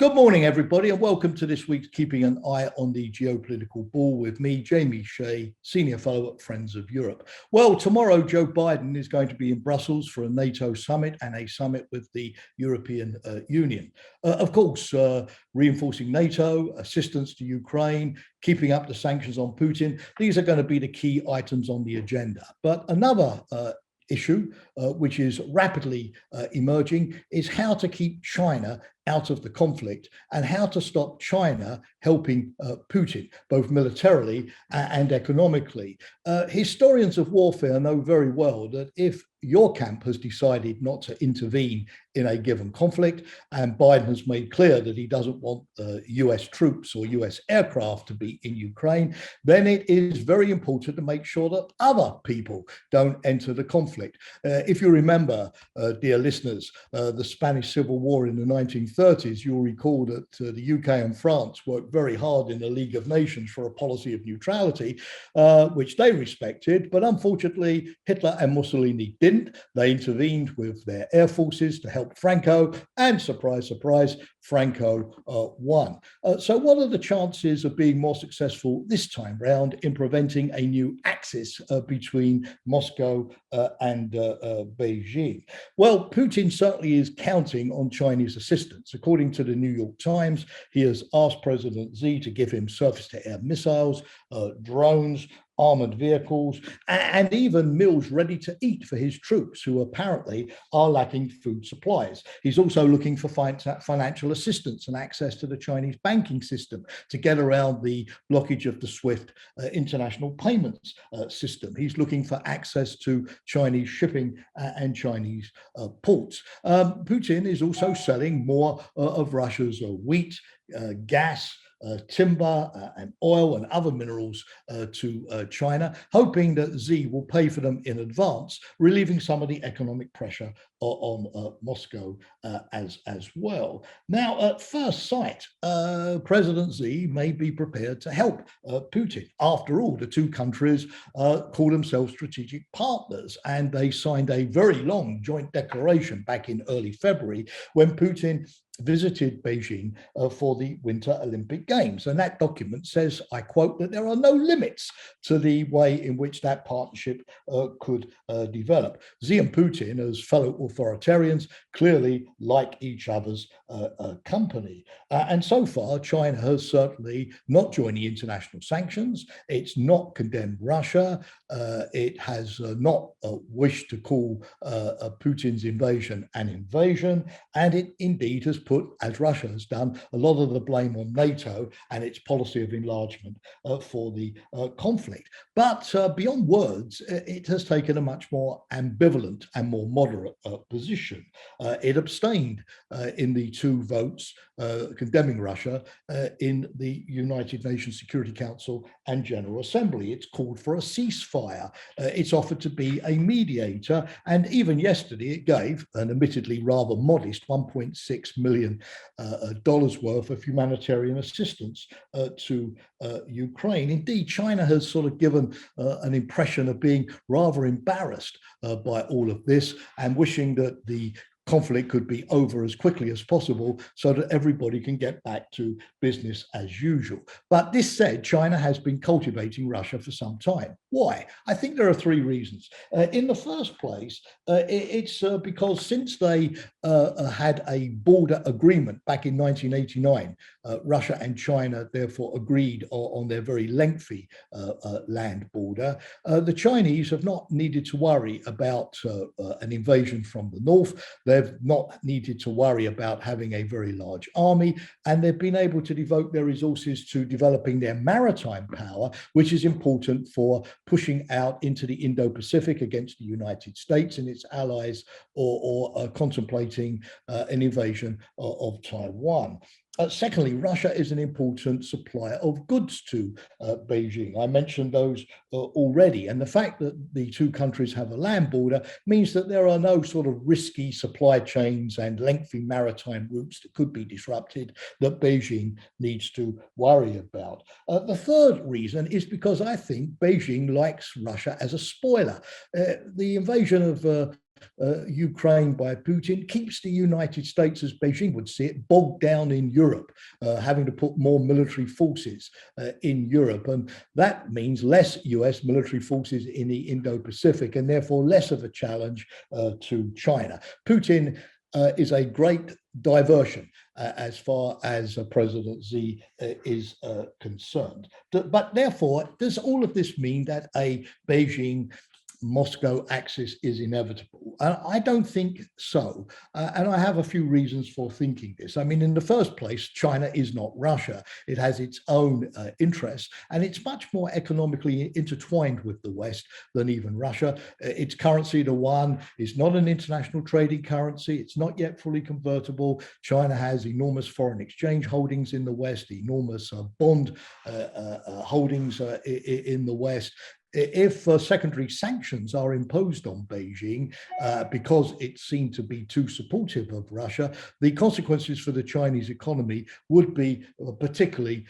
Good morning, everybody, and welcome to this week's Keeping an Eye on the Geopolitical Ball with me, Jamie Shea, Senior Fellow at Friends of Europe. Well, tomorrow, Joe Biden is going to be in Brussels for a NATO summit and a summit with the European Union. Of course, reinforcing NATO, assistance to Ukraine, keeping up the sanctions on Putin. These are going to be the key items on the agenda. But another issue, which is rapidly emerging, is how to keep China out of the conflict and how to stop China helping Putin, both militarily and economically. Historians of warfare know very well that if your camp has decided not to intervene in a given conflict, and Biden has made clear that he doesn't want US troops or US aircraft to be in Ukraine, then it is very important to make sure that other people don't enter the conflict. If you remember, dear listeners, the Spanish Civil War in the 1930s, you'll recall that the UK and France worked very hard in the League of Nations for a policy of neutrality, which they respected, but unfortunately Hitler and Mussolini didn't. They intervened with their air forces to help Franco, and surprise, surprise, Franco won. So what are the chances of being more successful this time round in preventing a new axis between Moscow and Beijing? Well, Putin certainly is counting on Chinese assistance. According to the New York Times, he has asked President Xi to give him surface-to-air missiles, drones, armored vehicles, and even meals ready to eat for his troops, who apparently are lacking food supplies. He's also looking for financial assistance and access to the Chinese banking system to get around the blockage of the SWIFT international payments system. He's looking for access to Chinese shipping and Chinese ports. Putin is also selling more of Russia's wheat, gas, timber and oil and other minerals to China, hoping that Xi will pay for them in advance, relieving some of the economic pressure on Moscow as well. Now, at first sight, President Xi may be prepared to help Putin. After all, the two countries call themselves strategic partners, and they signed a very long joint declaration back in early February when Putin visited Beijing for the Winter Olympic Games. And that document says, I quote, that there are no limits to the way in which that partnership could develop. Xi and Putin, as fellow authoritarians, clearly like each other's company. And so far, China has certainly not joined the international sanctions. It's not condemned Russia. It has not wished to call Putin's invasion an invasion. And it indeed has put, as Russia has done, a lot of the blame on NATO and its policy of enlargement for the conflict. But beyond words, it has taken a much more ambivalent and more moderate position. It abstained in the two votes condemning Russia in the United Nations Security Council and General Assembly. It's called for a ceasefire. It's offered to be a mediator. And even yesterday, it gave an admittedly rather modest $1.6 million worth of humanitarian assistance to Ukraine. Indeed, China has sort of given an impression of being rather embarrassed by all of this and wishing that the conflict could be over as quickly as possible so that everybody can get back to business as usual. But this said, China has been cultivating Russia for some time. Why? I think there are three reasons. In the first place, it's because since they had a border agreement back in 1989, Russia and China therefore agreed on their very lengthy land border. The Chinese have not needed to worry about an invasion from the north. They've not needed to worry about having a very large army, and they've been able to devote their resources to developing their maritime power, which is important for pushing out into the Indo-Pacific against the United States and its allies, or contemplating an invasion of Taiwan. Secondly, Russia is an important supplier of goods to Beijing. I mentioned those already. And the fact that the two countries have a land border means that there are no sort of risky supply chains and lengthy maritime routes that could be disrupted that Beijing needs to worry about. The third reason is because I think Beijing likes Russia as a spoiler. The invasion of Ukraine by Putin keeps the United States, as Beijing would see it, bogged down in Europe, having to put more military forces in Europe. And that means less US military forces in the Indo-Pacific, and therefore less of a challenge to China. Putin is a great diversion as far as President Xi is concerned. But therefore, does all of this mean that a Beijing-Moscow axis is inevitable? I don't think so. And I have a few reasons for thinking this. I mean, in the first place, China is not Russia. It has its own interests, and it's much more economically intertwined with the West than even Russia. Its currency, the yuan, is not an international trading currency. It's not yet fully convertible. China has enormous foreign exchange holdings in the West, enormous bond holdings in the West. If secondary sanctions are imposed on Beijing because it seemed to be too supportive of Russia, the consequences for the Chinese economy would be particularly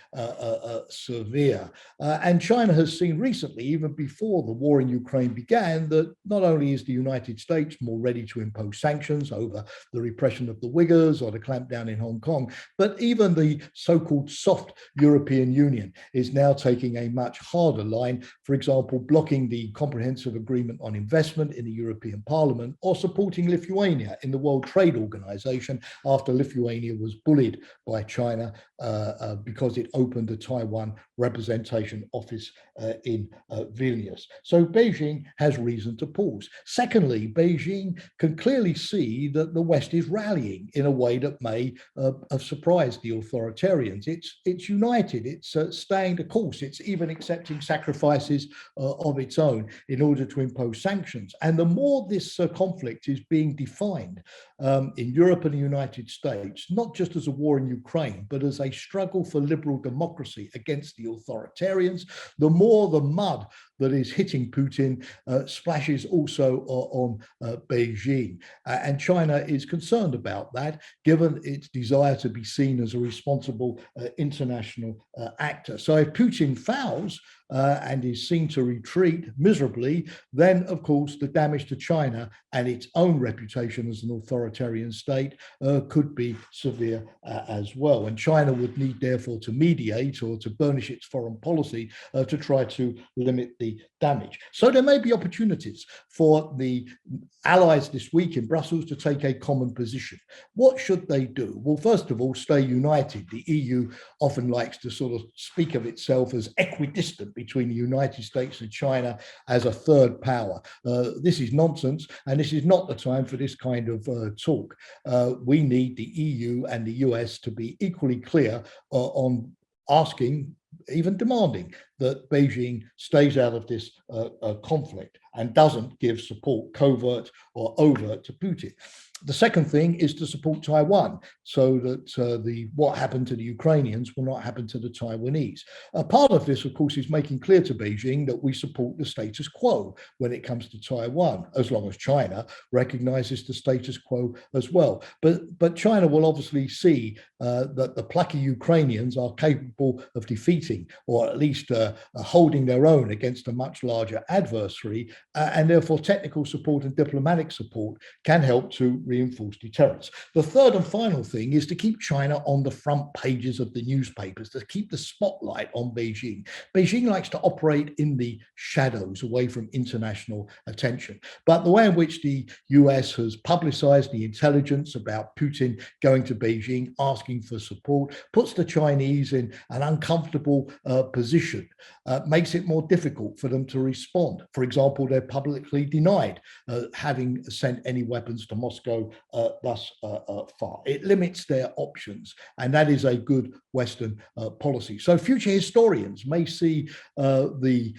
severe. And China has seen recently, even before the war in Ukraine began, that not only is the United States more ready to impose sanctions over the repression of the Uyghurs or the clampdown in Hong Kong, but even the so-called soft European Union is now taking a much harder line, for example, blocking the comprehensive agreement on investment in the European Parliament, or supporting Lithuania in the World Trade Organization after Lithuania was bullied by China because it opened a Taiwan representation office in Vilnius. So Beijing has reason to pause. Secondly, Beijing can clearly see that the West is rallying in a way that may have surprised the authoritarians. It's united, it's staying the course, it's even accepting sacrifices of its own in order to impose sanctions. And the more this conflict is being defined in Europe and the United States, not just as a war in Ukraine, but as a struggle for liberal democracy against the authoritarians, the more the mud that is hitting Putin splashes also on Beijing. And China is concerned about that, given its desire to be seen as a responsible international actor. So if Putin fouls and is seen to retreat miserably, then of course the damage to China and its own reputation as an authoritarian state could be severe as well. And China would need therefore to mediate or to burnish its foreign policy to try to limit the damage. So there may be opportunities for the allies this week in Brussels to take a common position. What should they do? Well, first of all, stay united. The EU often likes to sort of speak of itself as equidistant between the United States and China as a third power. This is nonsense, and this is not the time for this kind of talk. We need the EU and the US to be equally clear on asking, even demanding, that Beijing stays out of this conflict and doesn't give support, covert or overt, to Putin. The second thing is to support Taiwan so that what happened to the Ukrainians will not happen to the Taiwanese. Part of this, of course, is making clear to Beijing that we support the status quo when it comes to Taiwan, as long as China recognizes the status quo as well. But China will obviously see that the plucky Ukrainians are capable of defeating, or at least holding their own against a much larger adversary, and therefore technical support and diplomatic support can help to reinforce deterrence. The third and final thing is to keep China on the front pages of the newspapers, to keep the spotlight on Beijing. Beijing likes to operate in the shadows, away from international attention. But the way in which the US has publicized the intelligence about Putin going to Beijing, asking for support, puts the Chinese in an uncomfortable position, makes it more difficult for them to respond. For example, they're publicly denied having sent any weapons to Moscow thus far. It limits their options, and that is a good Western policy. So future historians may see the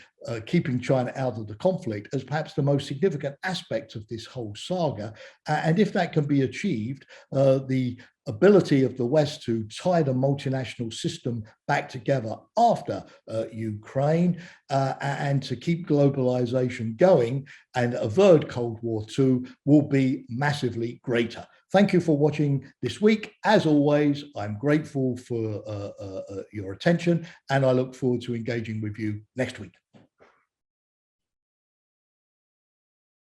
keeping China out of the conflict as perhaps the most significant aspect of this whole saga. And if that can be achieved, the ability of the West to tie the multinational system back together after Ukraine and to keep globalization going and avert Cold War II will be massively greater. Thank you for watching this week. As always, I'm grateful for your attention, and I look forward to engaging with you next week.